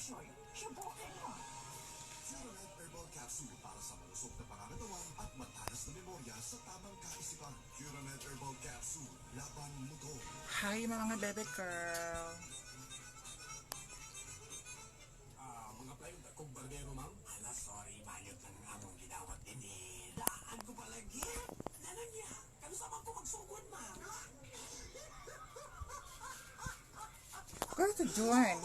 Zeronet Herbal Capsule para sa malusog na pangangatawan at matalas na memorya sa tamang kaisipan. Zeronet Herbal Capsule, laban mo to. Hi mga bebe girl. Mga playong kong barbero, ma'am. Hala, sorry, mayot lang ang among ginawat din eh. Daan ko palagi. Nanan niya, kanusaman ko magsugod, ma'am. What are you doing?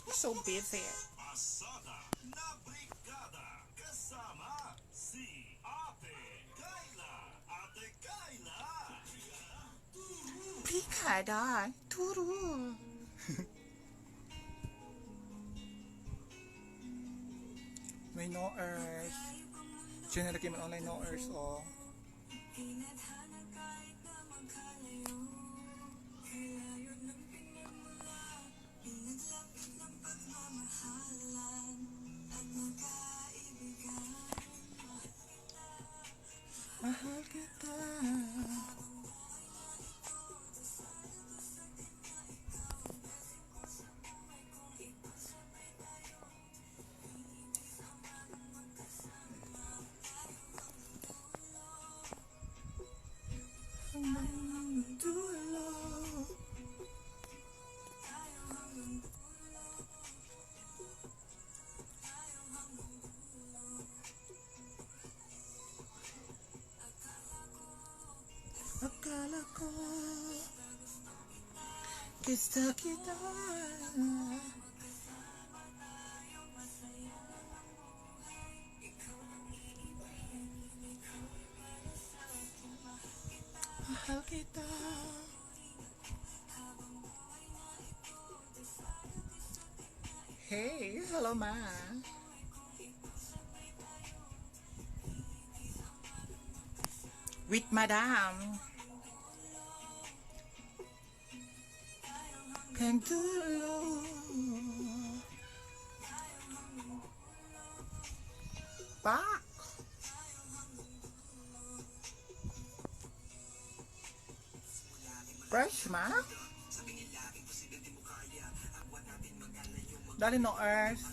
You're so busy. Pasada na brigada kasama si Ate Kayla. Ate Kayla. Brigada. Turu. May no earth. Generally man online no earth oh. Mahal kita. Akala ko kita kita. Mahal kita. Hey, hello ma. With madam. Kang dulo. Pak. Fresh ma. Dali no earth.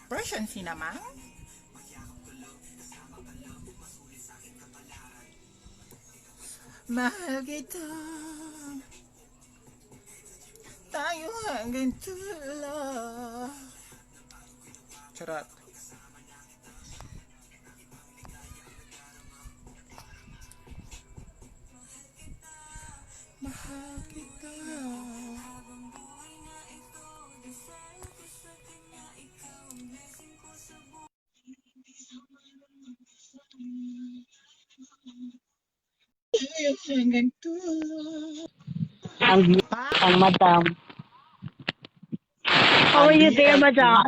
Fresh and cinnamon. Mahal kita. Tayo hanggang dulo. Charot. Mahal kita. Tayo hanggang dulo. Ang madam. How are you there, madam?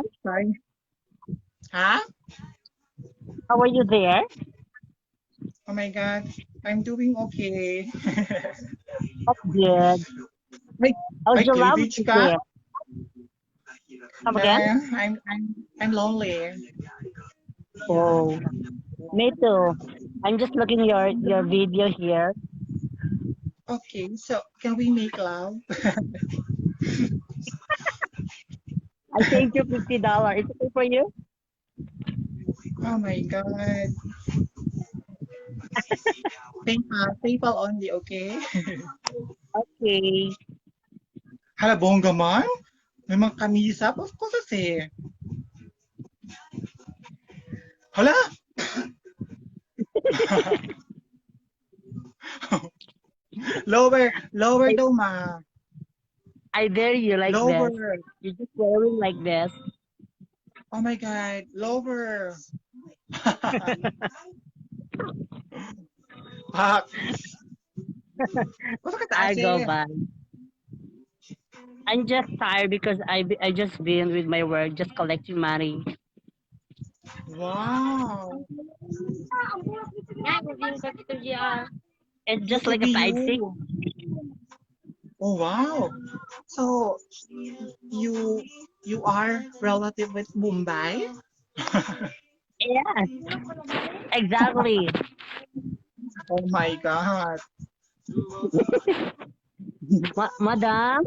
Huh? How are you there? Oh my God, I'm doing okay. That's good. May, How's may your love cleavage ka? there? Come again? I'm lonely. Oh, me too. I'm just looking your video here. Okay, so can we make love? I saved you $50. Is it okay for you? Oh my God. PayPal only, okay? Okay. Hala, bongga man? May mga kamisa? Of course eh. Hala! Lower I, daw ma. I dare you like Lower. this. You're just wearing like this. Oh my God, lower. Pak. Gusto ka I taas go eh. by. I'm just tired because I just been with my work, just collecting money. Wow. It's just Lucky like a be side chick. you. Oh wow. So you you are relative with Mumbai? Yes, exactly. Oh my God. Madam,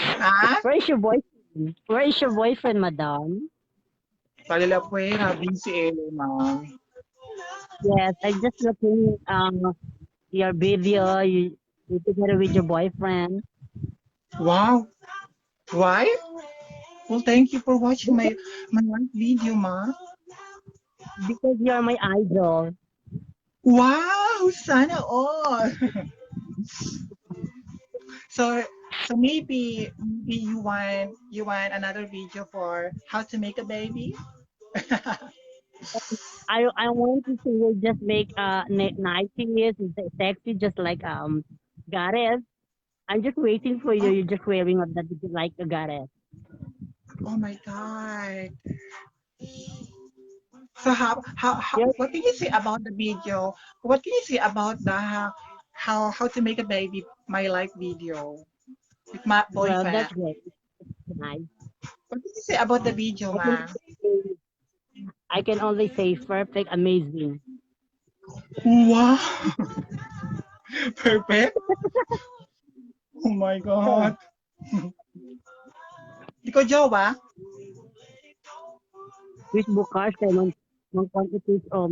Ha? Where is your boyfriend? Where is your boyfriend, madam? Palila fuera, busy ma'am. Yes, I'm just looking your video. You together with your boyfriend. Wow. Why? Well, thank you for watching my live video, ma. Because you're my idol. Wow, sana all. So so maybe you want another video for how to make a baby? I want to see you just make nice sexy, just like Gareth. I'm just waiting for you. Oh, You're just wearing that like a Gareth. oh my god. So how Yes, what can you say about the video? What can you say about the how to make a baby my live video with my well, boyfriend? that's great. Nice. What can you say about the video, I can ma? I can only say perfect, amazing. Wow, perfect. Oh my god. Di ko jowa? Which bukas kay man quantities o Oh,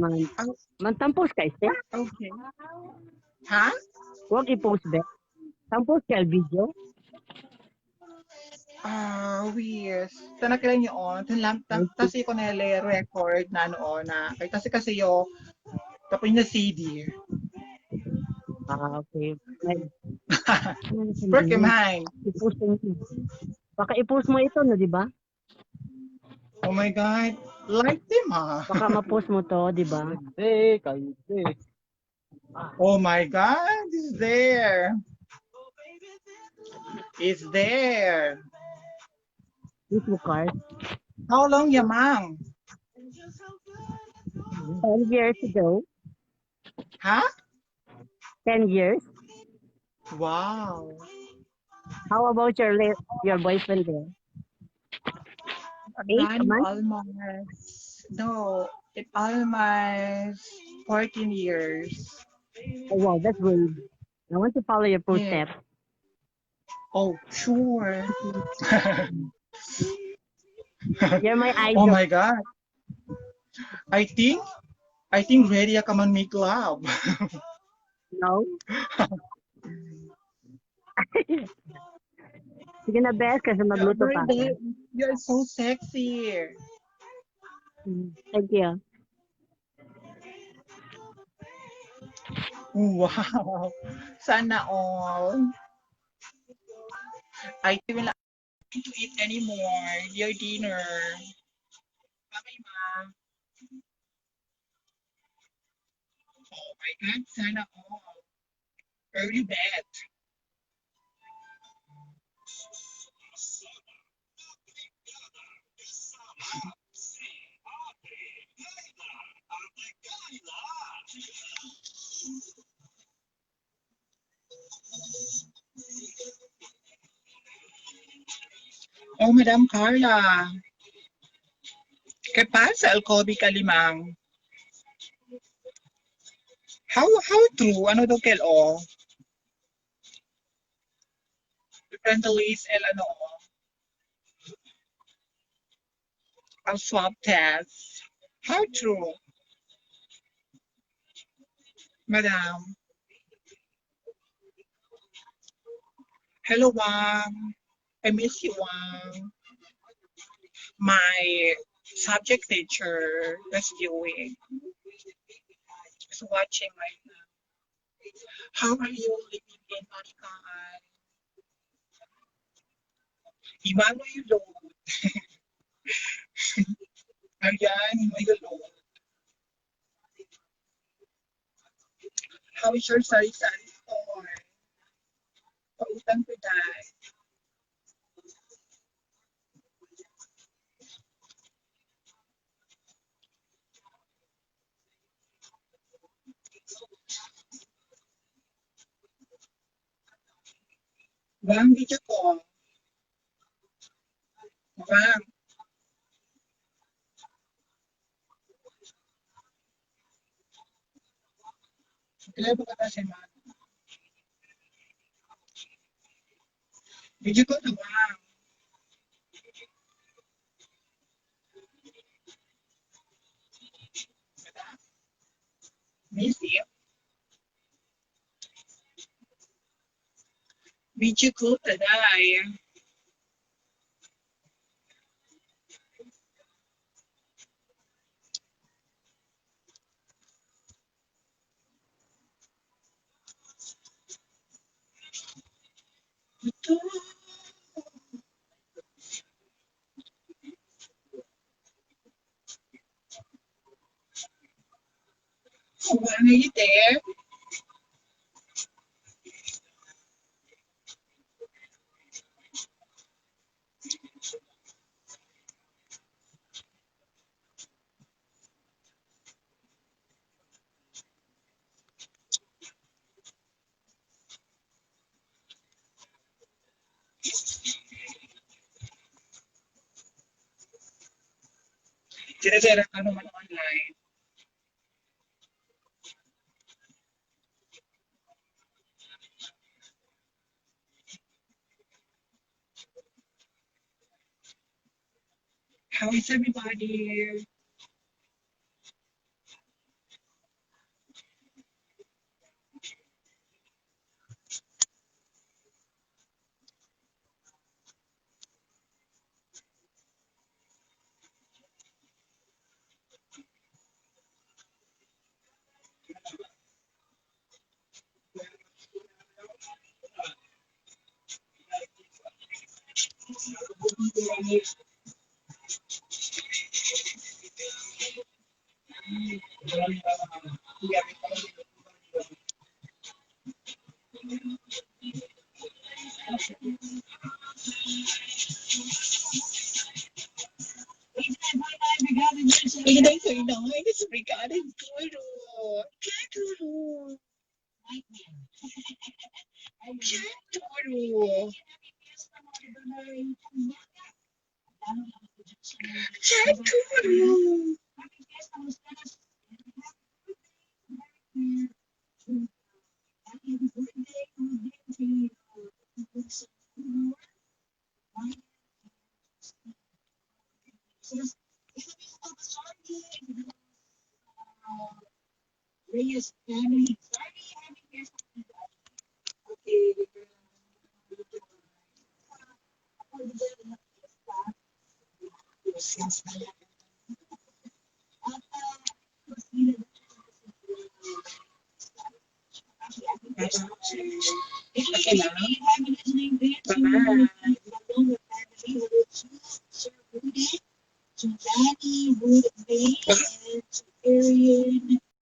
man tampos kay ste. okay. Ha? Huwag i-post be. Tampos kay video. Ah, yes. Tanakailan yun. Tas ko na record na na. Kay kasi yo, tapos na CD. Ah, okay. Ay, ano na Work yun? mine. I-post mo. Baka i-post mo ito, no, di ba? Oh my God. Like them, ha? Baka ma-post mo to, di ba? Oh my God. It's there. It's there. Which bukas? How long, Yamang? 10 years ago. Ha? 10 years. Wow. How about your boyfriend there? 8 Running months? almost. No, it almost 14 years. Oh, wow, that's great. I want to follow your Yeah. footsteps. Oh, sure. You're my Oh idol. my God. I think I think ready ka man make love. No? Sige na, best, kasi You're magluto very pa ako. bad. You're so sexy. Thank you. Wow. Sana all. I will not going to eat anymore. Your dinner. Bye, ma. Oh my God. Sana all. Early bed. Oh, Madam Carla. ¿Qué pasa, el Kobe Kalimang? How true? Ano daw kelo? Friendly el ano? Ang swab test. How true? Madam. Hello, Wang. I miss you, Wang. My subject teacher was viewing. Is watching right now. How are you living in Marikaan? Imano yung load. Ayan, may load. How is your sari-sari store? Pautang ko dahil. Wang video ko. Wang. Kailan ba ka kasi man? Video call to mom. Busy. Video call today. Ito. Ano yun there? Tira-tira ka naman online. How is everybody? Hindi ko inahay na sa brigadan duro. Kaya duro. Kaya duro. Kaya duro. Okay lang. Bye.